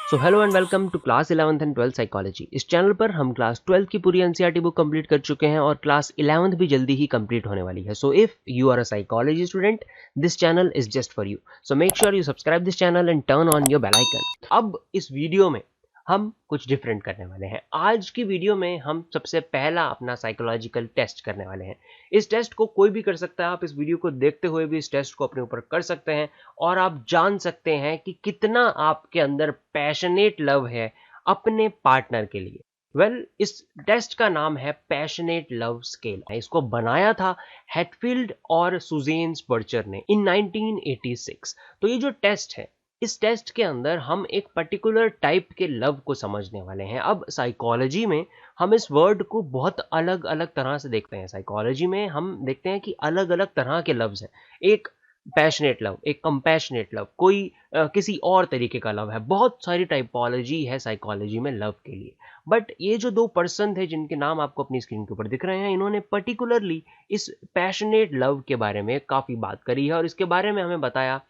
So hello and welcome to class 11th and 12th psychology. इस channel पर हम class 12th की पूरी एनसीईआरटी बुक कंप्लीट कर चुके हैं और क्लास 11th भी जल्दी ही कंप्लीट होने वाली है। So if you are a psychology student, this channel is just for you. So make sure you subscribe this channel and turn on your bell icon. अब इस वीडियो में हम कुछ डिफरेंट करने वाले हैं। आज की वीडियो में हम सबसे पहला अपना साइकोलॉजिकल टेस्ट करने वाले हैं। इस टेस्ट को कोई भी कर सकता है। आप इस वीडियो को देखते हुए भी इस टेस्ट को अपने ऊपर कर सकते हैं और आप जान सकते हैं कि कितना आपके अंदर पैशनेट लव है अपने पार्टनर के लिए। इस टेस्ट का नाम है पैशनेट लव स्केल। इसको बनाया था हेटफील्ड और सुजेन स्पर्चर ने इन 1986। तो ये जो टेस्ट है, इस टेस्ट के अंदर हम एक पर्टिकुलर टाइप के लव को समझने वाले हैं। अब साइकोलॉजी में हम इस वर्ड को बहुत अलग अलग तरह से देखते हैं। साइकोलॉजी में हम देखते हैं कि अलग अलग तरह के लव्स हैं। एक पैशनेट लव, एक कंपैशनेट लव, कोई किसी और तरीके का लव है। बहुत सारी टाइपोलॉजी है साइकोलॉजी में लव के लिए। बट ये जो दो पर्सन थे जिनके नाम आपको अपनी स्क्रीन के ऊपर दिख रहे हैं, इन्होंने पर्टिकुलरली इस पैशनेट लव के बारे में काफ़ी बात करी है और इसके बारे में हमें बताया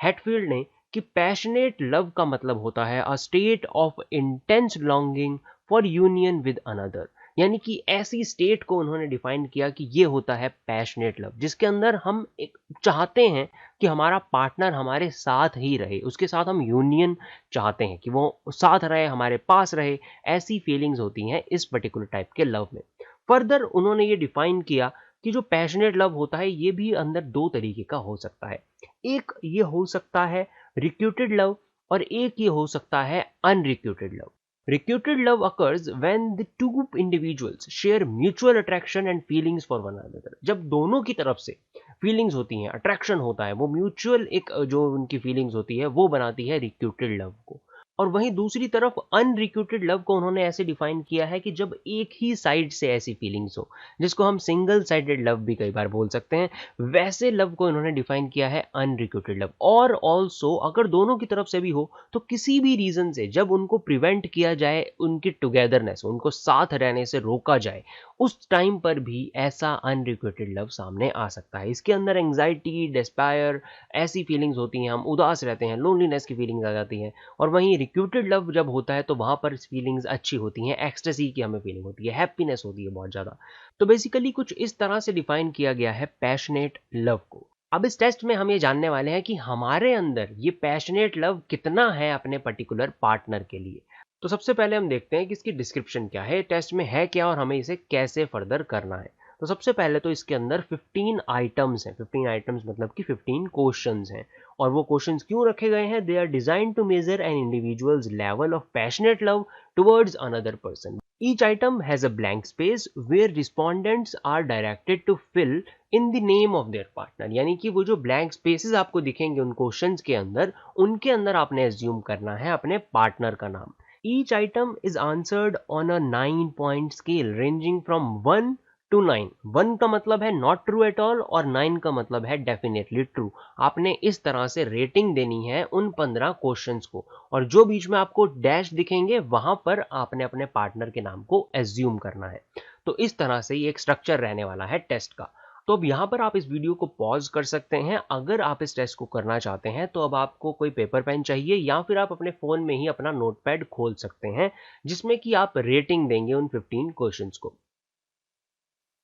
हेटफील्ड ने कि पैशनेट लव का मतलब होता है a state of intense longing for union with another. यानी कि ऐसी स्टेट को उन्होंने डिफाइन किया कि ये होता है पैशनेट लव, जिसके अंदर हम एक चाहते हैं कि हमारा पार्टनर हमारे साथ ही रहे, उसके साथ हम यूनियन चाहते हैं कि वो साथ रहे, हमारे पास रहे। ऐसी फीलिंग्स होती हैं इस पर्टिकुलर टाइप के लव में। फर्दर उन्होंने ये डिफाइन किया कि जो पैशनेट लव होता है ये भी अंदर दो तरीके का हो सकता है। एक ये हो सकता है रिक्रूटेड लव और एक ये हो सकता है अनरिक्रूटेड love. Recruited love occurs when the two individuals share mutual attraction and feelings for one another। जब दोनों की तरफ से फीलिंग्स होती हैं, अट्रैक्शन होता है, वो म्यूचुअल एक जो उनकी फीलिंग्स होती है वो बनाती है रिक्रूटेड लव को। और वहीं दूसरी तरफ अनरिक्रूटेड लव को उन्होंने ऐसे डिफाइन किया है कि जब एक ही साइड से ऐसी फीलिंग्स हो, जिसको हम सिंगल साइडेड लव भी कई बार बोल सकते हैं, वैसे लव को इन्होंने डिफाइन किया है अनरिक्रूटेड लव। और ऑल्सो अगर दोनों की तरफ से भी हो तो किसी भी रीजन से जब उनको प्रिवेंट किया जाए, उनकी टुगेदरनेस, उनको साथ रहने से रोका जाए, उस टाइम पर भी ऐसा अनरिक्रूटेड लव सामने आ सकता है। इसके अंदर एंग्जाइटी, डिस्पायर, ऐसी फीलिंग्स होती हैं, हम उदास रहते हैं, लोनलीनेस की फीलिंग्स आ जाती हैं। और वहीं रिक्रूटेड लव जब होता है तो वहां पर फीलिंग्स अच्छी होती हैं, एक्सटेसी की हमें फीलिंग होती है, हैप्पीनेस होती है बहुत ज़्यादा। तो बेसिकली कुछ इस तरह से डिफाइन किया गया है पैशनेट लव को। अब इस टेस्ट में हम ये जानने वाले हैं कि हमारे अंदर ये पैशनेट लव कितना है अपने पर्टिकुलर पार्टनर के लिए। तो सबसे पहले हम देखते हैं कि इसकी डिस्क्रिप्शन क्या है, टेस्ट में है क्या और हमें इसे कैसे फर्दर करना है। तो सबसे पहले तो इसके अंदर 15 आइटम्स हैं। 15 आइटम्स मतलब कि 15 क्वेश्चंस हैं। और वो क्वेश्चंस क्यों रखे गए हैं? They are design to measure an individuals level of passionate love towards another person. Each item has a blank space where respondents are directed to fill in the name of their partner। यानी कि वो जो blank spaces आपको दिखेंगे उन questions के अंदर, उनके अंदर आपने एज्यूम करना है अपने पार्टनर का नाम। Each item is answered on a 9-point scale ranging from 1 to 9। 1 का मतलब है नॉट ट्रू एट ऑल और 9 का मतलब है डेफिनेटली ट्रू। आपने इस तरह से रेटिंग देनी है उन 15 क्वेश्चंस को, और जो बीच में आपको डैश दिखेंगे वहां पर आपने अपने पार्टनर के नाम को एज्यूम करना है। तो इस तरह से ये एक स्ट्रक्चर रहने वाला है टेस्ट का। तो अब यहाँ पर आप इस वीडियो को पॉज कर सकते हैं। अगर आप इस टेस्ट को करना चाहते हैं तो अब आपको कोई पेपर पेन चाहिए या फिर आप अपने फोन में ही अपना नोटपैड खोल सकते हैं, जिसमें कि आप रेटिंग देंगे उन 15 क्वेश्चंस को।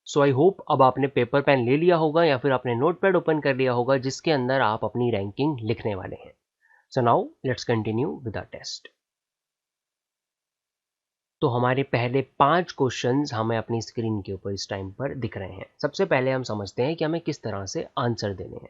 सो आई होप अब आपने पेपर पेन ले लिया होगा या फिर आपने नोटपैड ओपन कर लिया होगा, जिसके अंदर आप अपनी रैंकिंग लिखने वाले हैं। So now let's continue with our test. तो हमारे पहले 5 क्वेश्चंस हमें अपनी स्क्रीन के ऊपर इस टाइम पर दिख रहे हैं। सबसे पहले हम समझते हैं कि हमें किस तरह से आंसर देने हैं।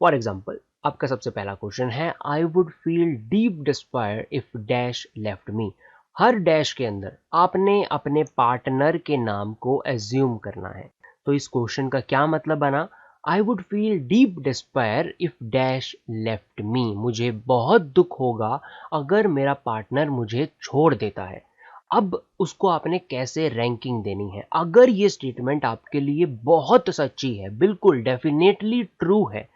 फॉर एग्जाम्पल, आपका सबसे पहला क्वेश्चन है I would feel deep despair if dash left me. हर डैश के अंदर आपने अपने पार्टनर के नाम को एज्यूम करना है। तो इस क्वेश्चन का क्या मतलब बना? I would feel deep despair if dash left me. मुझे बहुत दुख होगा अगर मेरा पार्टनर मुझे छोड़ देता है। अब उसको आपने कैसे रैंकिंग देनी है? अगर ये स्टेटमेंट आपके लिए बहुत सच्ची है, बिल्कुल डेफिनेटली ट्रू है,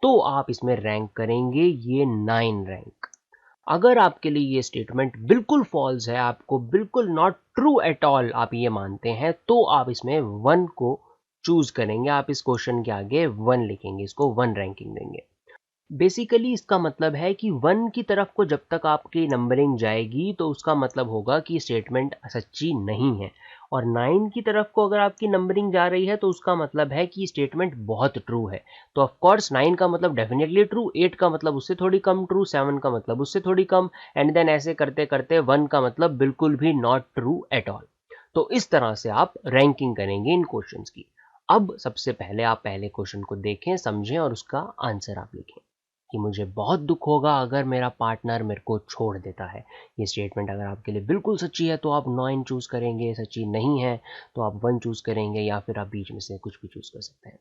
तो आप इसमें रैंक करेंगे ये 9 रैंक। अगर आपके लिए ये स्टेटमेंट बिल्कुल फॉल्स है, आपको बिल्कुल नॉट ट्रू एट ऑल आप ये मानते हैं, तो आप इसमें 1 को चूज करेंगे। आप इस क्वेश्चन के आगे 1 लिखेंगे, इसको 1 रैंकिंग देंगे। बेसिकली इसका मतलब है कि 1 की तरफ को जब तक आपकी नंबरिंग जाएगी तो उसका मतलब होगा कि स्टेटमेंट सच्ची नहीं है, और 9 की तरफ को अगर आपकी नंबरिंग जा रही है तो उसका मतलब है कि स्टेटमेंट बहुत ट्रू है। तो ऑफ कोर्स 9 का मतलब डेफिनेटली ट्रू, 8 का मतलब उससे थोड़ी कम ट्रू, 7 का मतलब उससे थोड़ी कम, एंड देन ऐसे करते करते 1 का मतलब बिल्कुल भी नॉट ट्रू एट ऑल। तो इस तरह से आप रैंकिंग करेंगे इन क्वेश्चंस की। अब सबसे पहले आप पहले क्वेश्चन को देखें, समझें और उसका आंसर आप लिखें कि मुझे बहुत दुख होगा अगर मेरा पार्टनर मेरे को छोड़ देता है। ये स्टेटमेंट अगर आपके लिए बिल्कुल सच्ची है तो आप 9 चूज करेंगे, सच्ची नहीं है तो आप 1 चूज करेंगे, या फिर आप बीच में से कुछ भी चूज कर सकते हैं।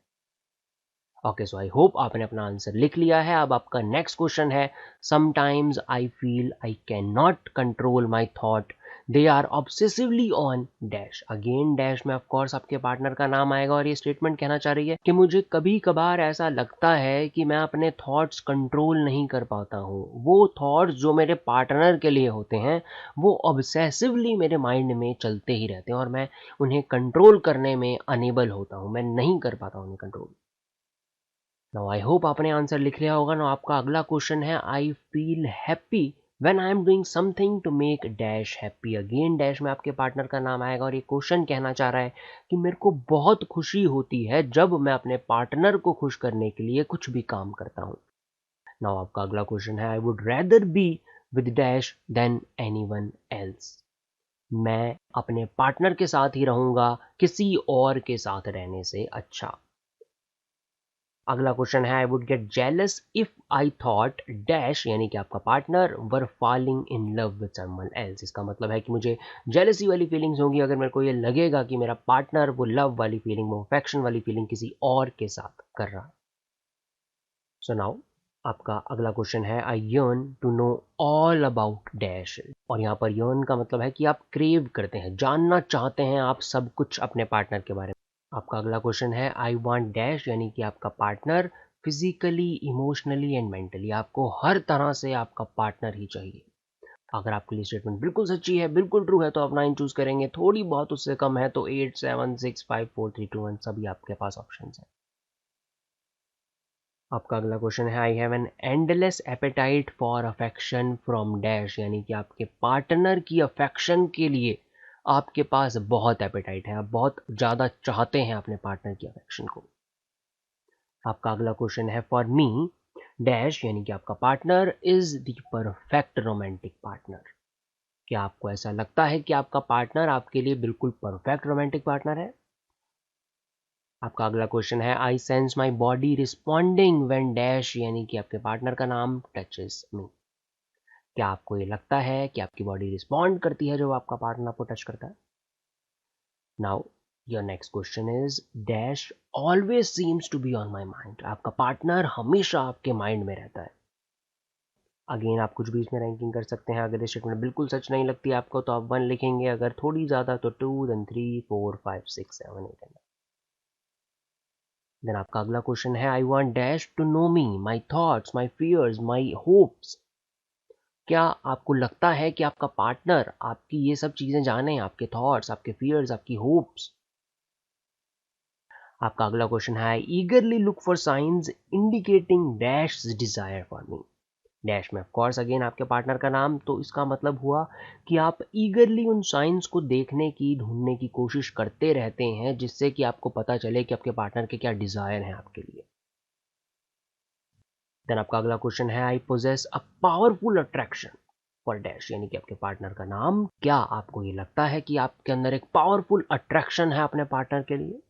ओके, सो आई होप आपने अपना आंसर लिख लिया है। अब आपका नेक्स्ट क्वेश्चन है, sometimes I feel I can not control my thought, they are obsessively on dash. Again dash में ऑफ कोर्स आपके पार्टनर का नाम आएगा, और ये स्टेटमेंट कहना चाह रही है कि मुझे कभी कभार ऐसा लगता है कि मैं अपने थॉट्स कंट्रोल नहीं कर पाता हूँ। वो थॉट्स जो मेरे पार्टनर के लिए होते हैं वो ऑब्सेसिवली मेरे माइंड में चलते ही रहते हैं, और मैं उन्हें कंट्रोल करने में अनेबल होता हूँ, मैं नहीं कर पाता उन्हें कंट्रोल। नाउ आई होप आपने आंसर लिख लिया होगा। नाउ आपका अगला क्वेश्चन है, I feel happy when I am doing something to make dash happy. Again dash में आपके पार्टनर का नाम आएगा, और ये क्वेश्चन कहना चाह रहा है कि मेरे को बहुत खुशी होती है जब मैं अपने पार्टनर को खुश करने के लिए कुछ भी काम करता हूँ। नाउ आपका अगला क्वेश्चन है, I would rather be with dash than anyone else. मैं अपने पार्टनर के साथ ही रहूंगा किसी और के साथ रहने से अच्छा। अगला क्वेश्चन है, I would get jealous if I thought dash, यानी कि आपका partner were falling in love with someone else. इसका मतलब है कि मुझे जेलसी वाली फीलिंग्स होंगी अगर मेरे को ये लगेगा कि मेरा पार्टनर वो लव वाली फीलिंग, वो अफेक्शन वाली फीलिंग किसी और के साथ कर रहा है। सो नाउ आपका अगला क्वेश्चन है, I yearn to know all about dash. और यहाँ पर यर्न का मतलब है कि आप क्रेव करते हैं, जानना चाहते हैं आप सब कुछ अपने पार्टनर के बारे में। आपका अगला क्वेश्चन है, आई वांट डैश, यानी कि आपका partner physically, emotionally and mentally. आपको हर तरह से आपका पार्टनर ही चाहिए। अगर आपके लिए स्टेटमेंट बिल्कुल सच्ची है, बिल्कुल ट्रू है, तो आप 9 चूज करेंगे, थोड़ी बहुत उससे कम है तो 8, 7, 6, 5, 4, 3, 2, 1 सभी आपके पास ऑप्शन है। आपका अगला क्वेश्चन है, I have an endless apatite for affection from dash, यानी कि आपके पार्टनर की अफेक्शन के लिए आपके पास बहुत एपेटाइट है, आप बहुत ज़्यादा चाहते हैं अपने पार्टनर की अफेक्शन को। आपका अगला क्वेश्चन है, फॉर मी डैश, यानी कि आपका partner is the perfect romantic partner. क्या आपको ऐसा लगता है कि आपका पार्टनर आपके लिए बिल्कुल परफेक्ट रोमांटिक पार्टनर है? आपका अगला क्वेश्चन है, I sense my body responding when dash, यानी कि आपके पार्टनर का नाम टचेस मी। क्या आपको ये लगता है कि आपकी बॉडी रिस्पॉन्ड करती है जब आपका पार्टनर आपको टच करता है? Now your next question is dash always seems to be on my mind. आपका पार्टनर हमेशा आपके माइंड में रहता है। अगेन आप कुछ भी इसमें रैंकिंग कर सकते हैं। अगर ये स्टेटमेंट बिल्कुल सच नहीं लगती आपको तो आप 1 लिखेंगे, अगर थोड़ी ज़्यादा तो 2, देन 3, 4, 5, 6, 7, 8 एंड देन आपका अगला क्वेश्चन है, I want dash to know me, my thoughts, my fears, my hopes. क्या आपको लगता है कि आपका पार्टनर आपकी ये सब चीजें जाने, आपके थॉट्स, आपके फियर्स, आपकी होप्स? आपका अगला क्वेश्चन है, I eagerly look for signs indicating dash desire for me. Dash में ऑफ कोर्स अगेन आपके पार्टनर का नाम, तो इसका मतलब हुआ कि आप ईगरली उन साइंस को देखने की, ढूंढने की कोशिश करते रहते हैं जिससे कि आपको पता चले कि आपके पार्टनर के क्या डिजायर हैं आपके लिए। देन आपका अगला क्वेश्चन है, आई poses a powerful attraction for dash, यानी कि आपके पार्टनर का नाम। क्या आपको ये लगता है कि आपके अंदर एक पावरफुल अट्रैक्शन है अपने पार्टनर के लिए?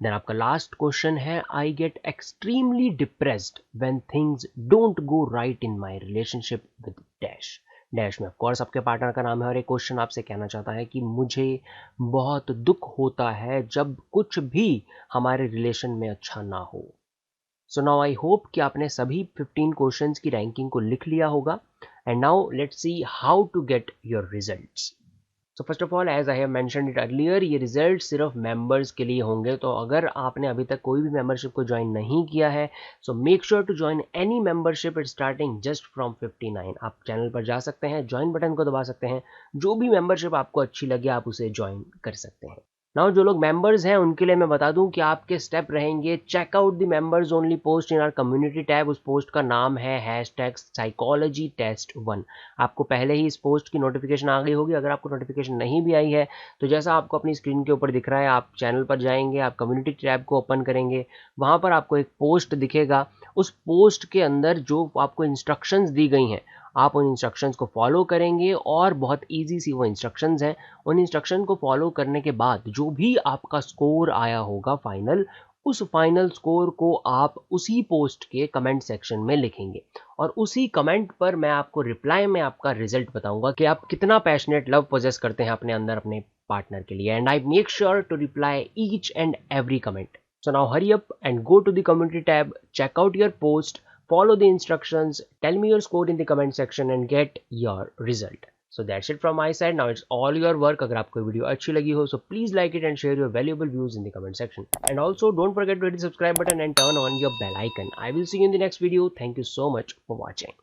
देन आपका लास्ट क्वेश्चन है, I get extremely depressed when things don't go right in my relationship with dash. Dash में ऑफ कोर्स आपके पार्टनर का नाम है, और एक क्वेश्चन आपसे कहना चाहता है कि मुझे बहुत दुख होता है जब कुछ भी हमारे रिलेशन में अच्छा ना हो। सो नाउ आई होप कि आपने सभी 15 क्वेश्चंस की रैंकिंग को लिख लिया होगा, and now let's see how to get your results. So first of all, as I have mentioned it earlier, ये रिजल्ट सिर्फ मेंबर्स के लिए होंगे, तो अगर आपने अभी तक कोई भी मेंबरशिप को ज्वाइन नहीं किया है so make sure to join any membership it starting just from 59। आप चैनल पर जा सकते हैं, ज्वाइन बटन को दबा सकते हैं, जो भी मेंबरशिप आपको अच्छी लगे आप उसे ज्वाइन कर सकते हैं। नाउ जो लोग मेंबर्स हैं उनके लिए मैं बता दूं कि आपके स्टेप रहेंगे, check out the members only post in our community tab. उस पोस्ट का नाम है #psychologytest1। आपको पहले ही इस पोस्ट की नोटिफिकेशन आ गई होगी। अगर आपको नोटिफिकेशन नहीं भी आई है तो जैसा आपको अपनी स्क्रीन के ऊपर दिख रहा है, आप चैनल पर जाएंगे, आप कम्युनिटी टैब को ओपन करेंगे, वहाँ पर आपको एक पोस्ट दिखेगा। उस पोस्ट के अंदर जो आपको इंस्ट्रक्शंस दी गई हैं, आप उन इंस्ट्रक्शंस को फॉलो करेंगे और बहुत ईजी सी वो इंस्ट्रक्शंस हैं। उन इंस्ट्रक्शन को फॉलो करने के बाद जो भी आपका स्कोर आया होगा फाइनल, उस फाइनल स्कोर को आप उसी पोस्ट के कमेंट सेक्शन में लिखेंगे और उसी कमेंट पर मैं आपको रिप्लाई में आपका रिजल्ट बताऊंगा कि आप कितना पैशनेट लव पोजेस करते हैं अपने अंदर अपने पार्टनर के लिए। And I make sure to reply each and every comment. So now hurry up and go to the community tab, check out your post, follow the instructions, tell me your score in the comment section and get your result. So that's it from my side. Now it's all your work. अगर आपको video अच्छी लगी हो so please like it and share your valuable views in the comment section. And also don't forget to hit the subscribe button and turn on your bell icon. I will see you in the next video. Thank you so much for watching.